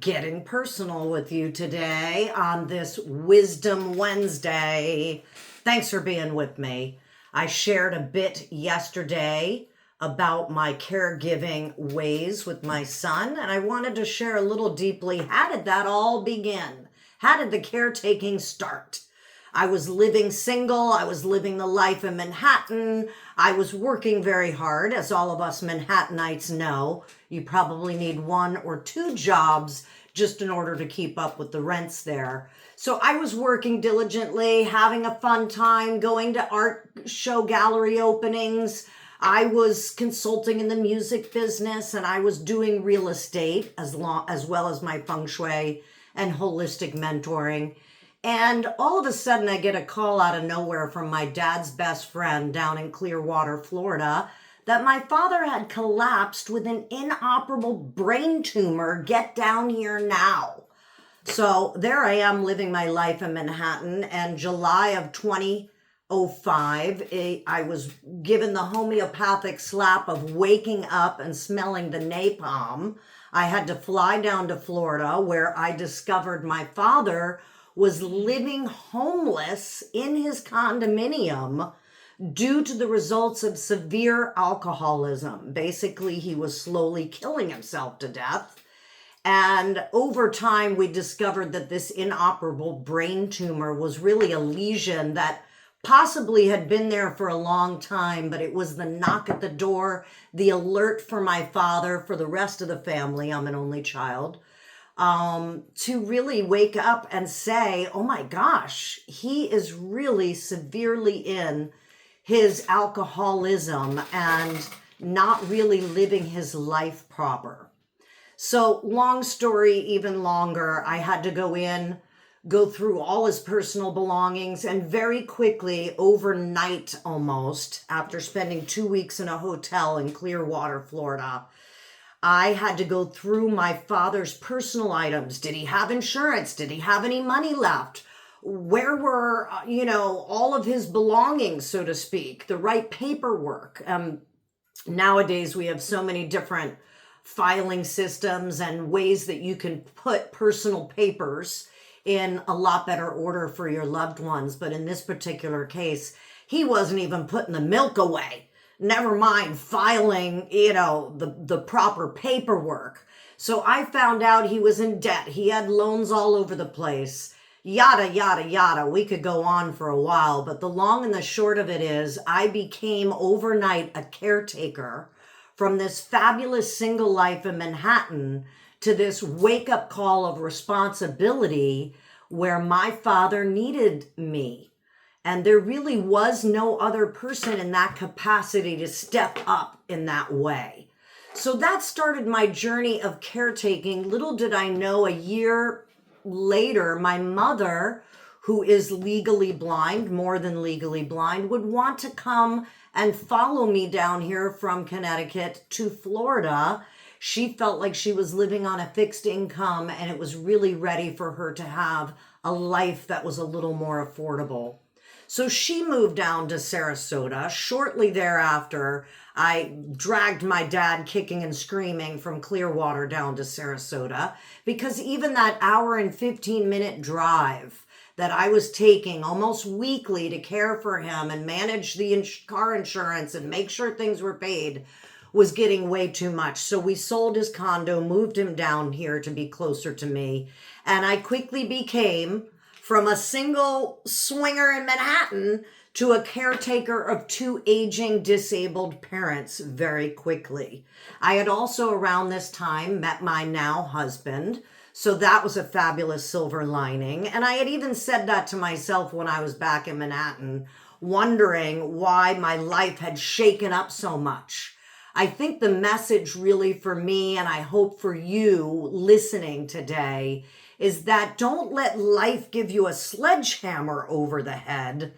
getting personal with you today on this Wisdom Wednesday. Thanks for being with me. I shared a bit yesterday about my caregiving ways with my son, and I wanted to share a little deeply, how did that all begin? How did the caretaking start? I was living single. I was living the life in Manhattan. I was working very hard, as all of us Manhattanites know. You probably need 1 or 2 jobs just in order to keep up with the rents there. So I was working diligently, having a fun time, going to art show gallery openings. I was consulting in the music business, and I was doing real estate as well as my feng shui and holistic mentoring. And all of a sudden, I get a call out of nowhere from my dad's best friend down in Clearwater, Florida, that my father had collapsed with an inoperable brain tumor. Get down here now. So there I am living my life in Manhattan. And July of 2005, I was given the homeopathic slap of waking up and smelling the napalm. I had to fly down to Florida, where I discovered my father was living homeless in his condominium due to the results of severe alcoholism. Basically, he was slowly killing himself to death. And over time, we discovered that this inoperable brain tumor was really a lesion that possibly had been there for a long time, but it was the knock at the door, the alert for my father, for the rest of the family. I'm an only child. To really wake up and say, oh my gosh, he is really severely in his alcoholism and not really living his life proper. So long story, even longer, I had to go through all his personal belongings, and very quickly, overnight almost, after spending 2 weeks in a hotel in Clearwater, Florida, I had to go through my father's personal items. Did he have insurance? Did he have any money left? Where were, all of his belongings, so to speak, the right paperwork? Nowadays, we have so many different filing systems and ways that you can put personal papers in a lot better order for your loved ones. But in this particular case, he wasn't even putting the milk away. Never mind filing, the proper paperwork. So I found out he was in debt. He had loans all over the place. Yada, yada, yada. We could go on for a while, but the long and the short of it is I became overnight a caretaker from this fabulous single life in Manhattan to this wake-up call of responsibility where my father needed me. And there really was no other person in that capacity to step up in that way. So that started my journey of caretaking. Little did I know, a year later, my mother, who is legally blind, more than legally blind, would want to come and follow me down here from Connecticut to Florida. She felt like she was living on a fixed income, and it was really ready for her to have a life that was a little more affordable. So she moved down to Sarasota. Shortly thereafter, I dragged my dad kicking and screaming from Clearwater down to Sarasota, because even that hour and 15-minute drive that I was taking almost weekly to care for him and manage the car insurance and make sure things were paid was getting way too much. So we sold his condo, moved him down here to be closer to me, and I quickly became, from a single swinger in Manhattan to a caretaker of 2 aging disabled parents very quickly. I had also around this time met my now husband, so that was a fabulous silver lining. And I had even said that to myself when I was back in Manhattan, wondering why my life had shaken up so much. I think the message really for me, and I hope for you listening today, is that don't let life give you a sledgehammer over the head.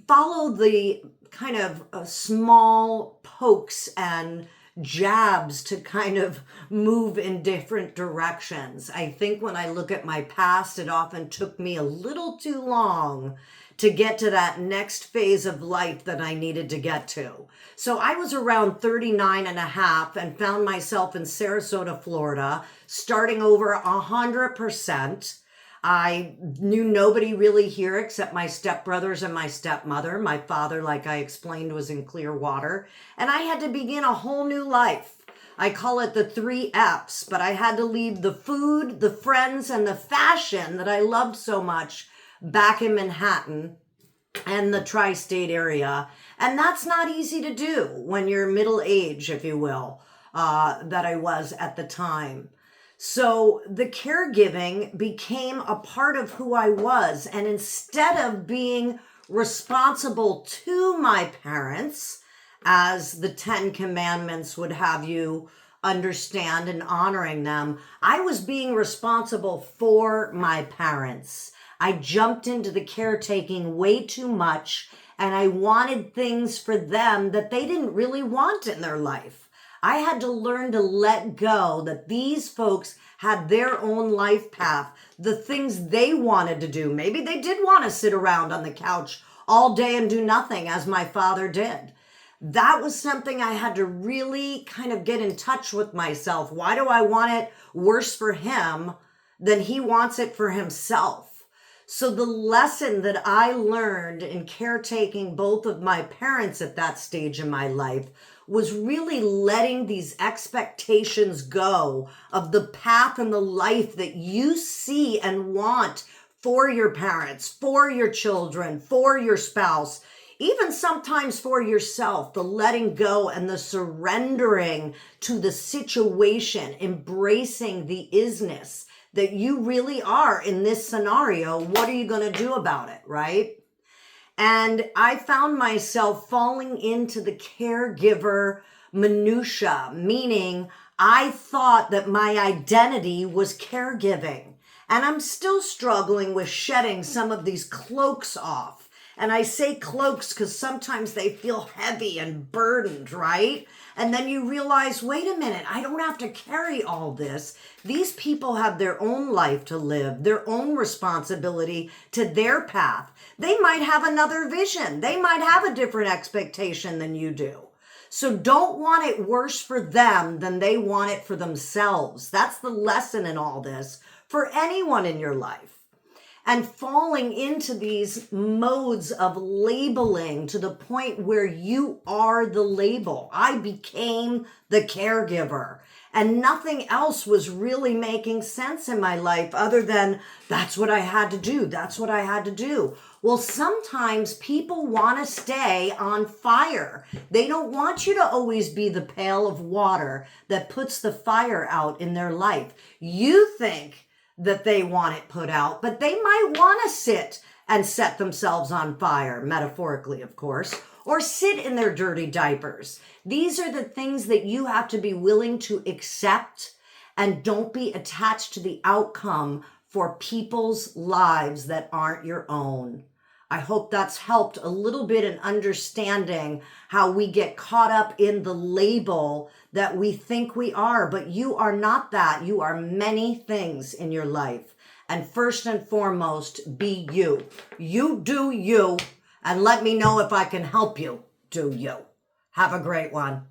Follow the kind of small pokes and jabs to kind of move in different directions. I think when I look at my past, it often took me a little too long to get to that next phase of life that I needed to get to. So I was around 39 and a half and found myself in Sarasota, Florida, starting over 100%. I knew nobody really here except my stepbrothers and my stepmother. My father, like I explained, was in Clearwater, and I had to begin a whole new life. I call it the 3 F's, but I had to leave the food, the friends, and the fashion that I loved so much back in Manhattan and the tri-state area. And that's not easy to do when you're middle age, if you will, that I was at the time. So the caregiving became a part of who I was. And instead of being responsible to my parents, as the 10 Commandments would have you understand, and honoring them, I was being responsible for my parents. I jumped into the caretaking way too much, and I wanted things for them that they didn't really want in their life. I had to learn to let go that these folks had their own life path, the things they wanted to do. Maybe they did want to sit around on the couch all day and do nothing, as my father did. That was something I had to really kind of get in touch with myself. Why do I want it worse for him than he wants it for himself? So the lesson that I learned in caretaking both of my parents at that stage in my life was really letting these expectations go of the path and the life that you see and want for your parents, for your children, for your spouse, even sometimes for yourself, the letting go and the surrendering to the situation, embracing the isness that you really are in this scenario. What are you going to do about it, right? And I found myself falling into the caregiver minutia, meaning I thought that my identity was caregiving. And I'm still struggling with shedding some of these cloaks off. And I say cloaks because sometimes they feel heavy and burdened, right? And then you realize, wait a minute, I don't have to carry all this. These people have their own life to live, their own responsibility to their path. They might have another vision. They might have a different expectation than you do. So don't want it worse for them than they want it for themselves. That's the lesson in all this for anyone in your life. And falling into these modes of labeling to the point where you are the label. I became the caregiver, and nothing else was really making sense in my life other than that's what I had to do. That's what I had to do. Well, sometimes people want to stay on fire. They don't want you to always be the pail of water that puts the fire out in their life. You think that they want it put out, but they might want to sit and set themselves on fire, metaphorically, of course, or sit in their dirty diapers. These are the things that you have to be willing to accept, and don't be attached to the outcome for people's lives that aren't your own. I hope that's helped a little bit in understanding how we get caught up in the label that we think we are, but you are not that. You are many things in your life. And first and foremost, be you. You do you, and let me know if I can help you do you. Have a great one.